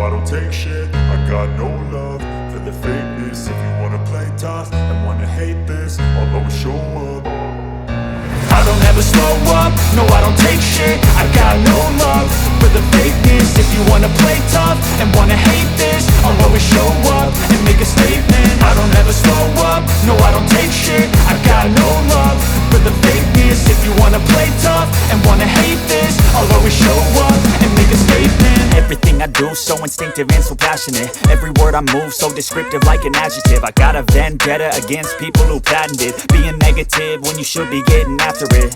I don't take shit. I got no love for the fakeness. If you wanna play tough and wanna hate this, I'll always show up. I don't ever slow up, no I don't take shit. I got no love for the fakeness. If you wanna play tough and wanna hate this, I'll always show up and make a statement. I don't ever slow up, no I don't take shit. I got no love for the fakeness. If you wanna play tough and wanna hate this, I'll always show up and make a statement. Everything I do so instinctive and so passionate. Every word I move so descriptive like an adjective. I got a vendetta against people who patented being negative when you should be getting after it.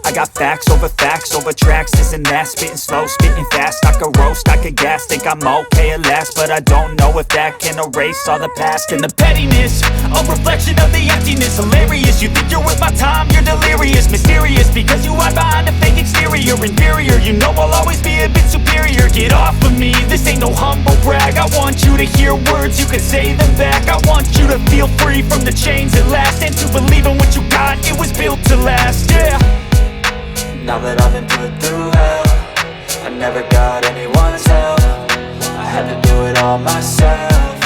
I got facts over tracks, this and that. Spitting slow, spitting fast, I could roast, I could gas. Think I'm okay at last, but I don't know if that can erase all the past. And the pettiness, a reflection of the emptiness. Hilarious, you think you're worth my time, you're delirious. Mysterious, because you hide behind a fake exterior. Inferior, you know I'll always be a bit superior. Get off of me, this ain't no humble brag. I want you to hear words, you can say them back. I want you to feel free from the chains at last, and to believe in what you got, it was built to last, yeah. Now that I've been put through hell, I never got anyone's help. I had to do it all myself.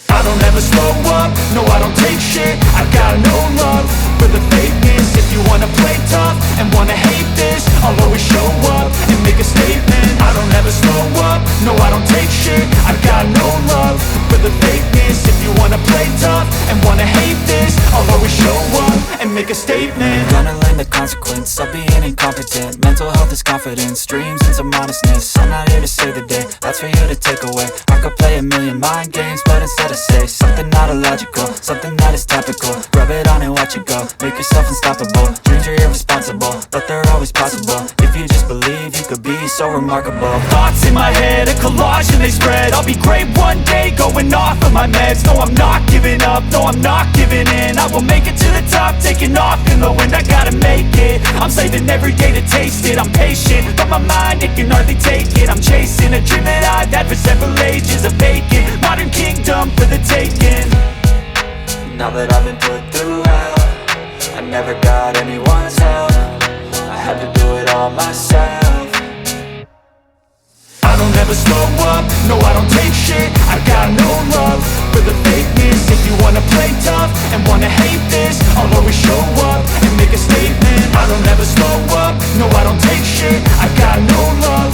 I don't ever slow up, no I don't take shit. I got no love for the fakeness. If you wanna play tough and wanna hate this, I'll always show up and make a statement. I don't ever slow up, no I don't take shit. I got no love for the fakeness. If you wanna play tough and wanna hate this, I'll always show up and make a statement. Gonna learn the consequence of being incompetent. Mental health is confidence, dreams and some modestness. I'm not here to save the day, that's for you to take away. I could play a million mind games, but instead I say something not illogical, something that is topical. Rub it on and watch it go, make yourself unstoppable. Dreams are irresponsible, but they're always possible. If you just believe, you could be so remarkable. Thoughts in my head, a collage and they spread. I'll be great one day, going off of my meds. No, I'm not giving up, no, I'm not giving in. I will make it to the top, taking off in the wind. I gotta make it, I'm saving every day to taste it. I'm patient, but my mind, it can hardly take it. I'm chasing a dream that I've had for several ages. A vacant, modern kingdom for the taking. Now that I've been put through hell, I never got anyone's help. I had to do it all myself. I don't ever slow up, no I don't take shit. I got no love for the fakeness. If you wanna play tough and wanna hate this, I'll always show up and make a statement. I don't ever slow up, no I don't take shit. I got no love